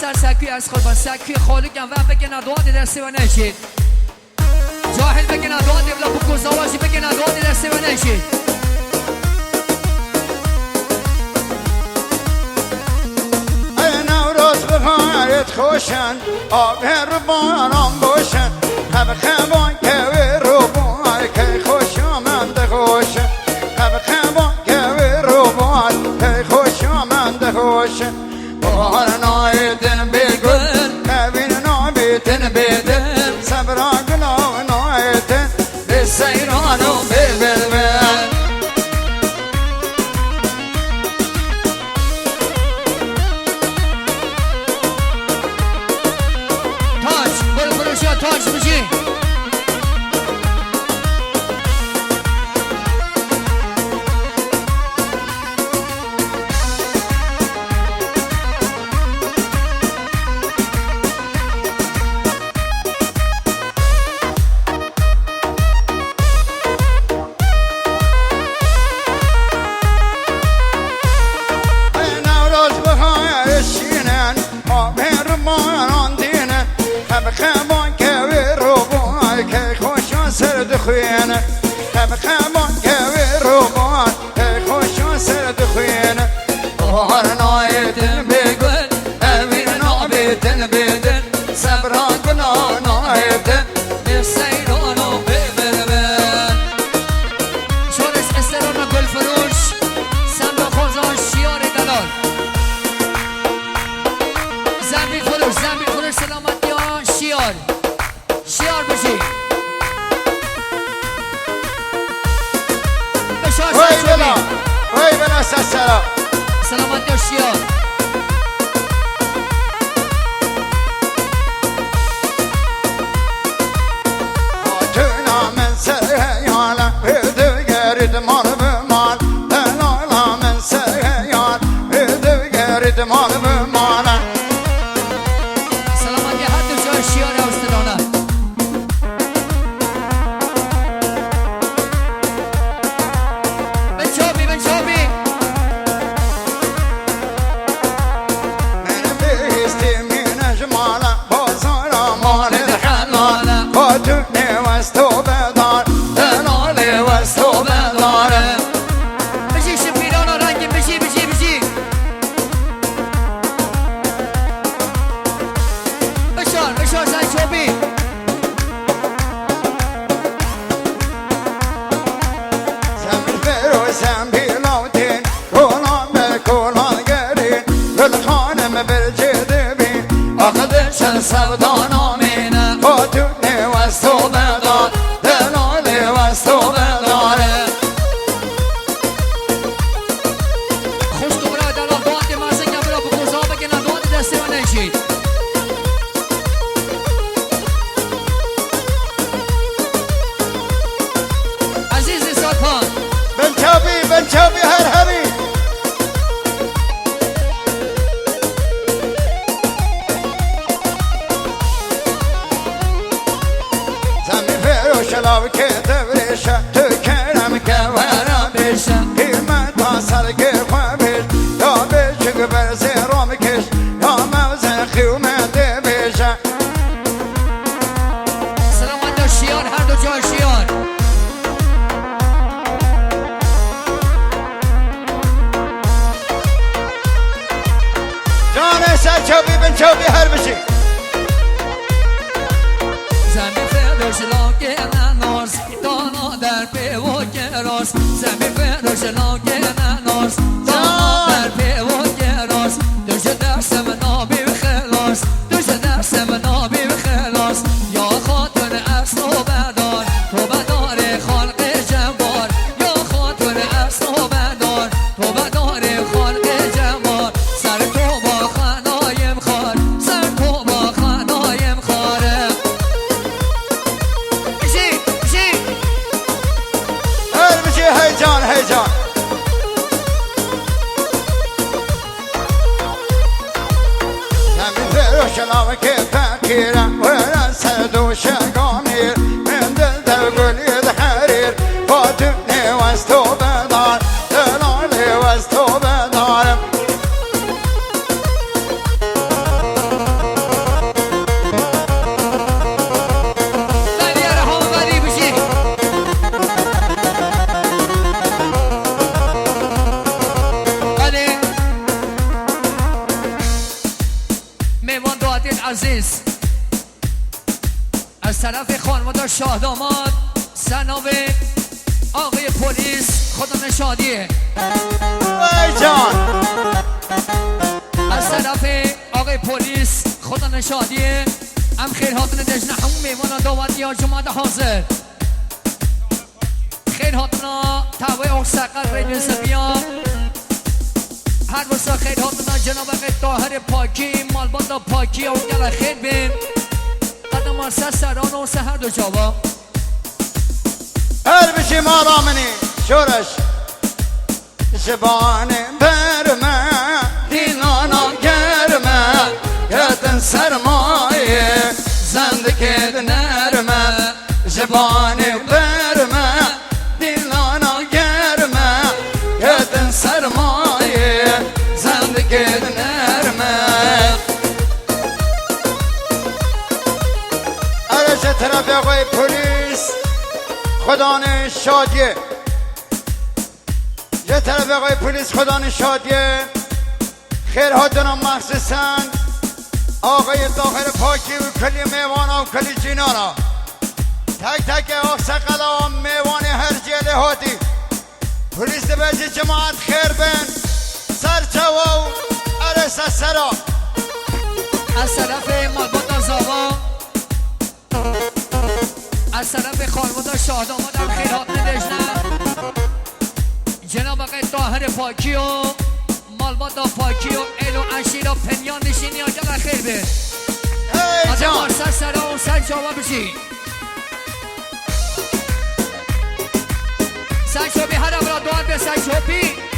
سر سکوی از خود با سکوی خالقم و بگن ادواد دسته و نشید جاهل بگن ادواد بلا بکوزاوازی بگن ادواد دسته و نشید ای نوروز بخواهد خوشن آب ربانم باشن خب خبان که رو بای که خوش آمنده خوشن خب خبان که رو بای که خوش آمنده خوشن بار نایدن بگل کبین نابیدن بیدن صبرا گلاو نایدن به سیرانو ببلبل تاج برو فروشا تاج بشی خمان که رو بای که خوشان سرد خوینه خمان که رو بای که خوشان سرد خوینه بار نایدن بگل امین نابیدن بیدن صبران گنا نایدن به سیرانو ببربن شورش استران گل فروش سمت خوزان شیار دلال زنبیل فروش سلامتی ها شیار بشی وی بلا سسرا سلامتی ها شیار آتونا من سرهیالا هدو گرد مال بمال دلالا من سرهیال هدو گرد مال بمال سلامتی هر دو جای شیار اوستدانه بچابی من بیستی من جمالا بازارا مال دخلالا آتونی وستو بدار دلالی وستو بداره بشی شپیران و رنگی بشی بشار زن چوبی زمین برو زمین لودین کلان به کلان گرین گل خانم بر جده بین آخدشن سودان آمینه آتونی وستو بدار دلالی وستو بداره خوش دوباره دلال دوات مرزه که برا بکوزا بگن دوات دسته و نشید عزیزی ساکان بنچابی هر همی زمین فرو شلاو که دورشه تو کرم که ورم بشه قیمت ها سرگه خوابش یا بشه که بر زیرام کش یا موزن خیومنده بشه سلامت ها شیار هر دو جای شیار جان سرچابی بنچابی هر بشی زمین فروش لاکه نناز دانا در پیو گراز زمین فروش لاکه نناز دانا در پیو گراز دوش درسم نابی و خلاص دوش درسم نابی و خلاص یا خاطر اصل و بدار تو بدار خلق جبار یا خاطر اصل و بدار تو بدار خلق جبار سر تو با خنایم خار سر تو با خنایم خاره هر بشی هیجان زمین فرو شلاو که فقیره ورن سرد و شگامیر من دل در گلی حریر فاتونی وستو بدار دلالی وستو بدارم عزیز از طرف خانواده شاه داماد سناب آقای پلیس خدا نشادیه ای جان از طرف آقای پلیس خدا نشادیه هم خیر هاتون دجنه همون میوانا داوتی ها جماعت حاضر خیر هاتونا تاوی اقساقر ریدو زبیا هر بسا خیر هاتونا جناب آقای طاهر پاکی مالباندا پاکی و گل خیر بین قدم آرسه سران و سهر دو جاوا هر بشی ما رامنی شورش زبان برمه دینانا گرمه یادن سرمایه زندگی نرمه زبان برمه دینانا گرمه یادن سرمایه زندگی نرمه ارش طرف آقای پلیس خدا نشادیه یه طرف آقای پلیس خدا نشادیه خیر هاتون مخصوصا آقای طاهر پاکی و کلی میوانا و کلی جینانا تک تک اقساقلا میوان هر جیل هاتی پلیس بجی جماعت خیر بین سرچوا و عرص سرا از طرف مالباتا زاوا از طرف خانواده شاه داماد هم خیر هاتون دجنه جناب آقای طاهر پاکی و مالباتا پاکی و ایل و عشیر و پنیان نشینی ها جل خیر بین ای آدم جان آرسر سرا و سر جاوا بشی سر شوبی هر امرا دوار به سر شوبی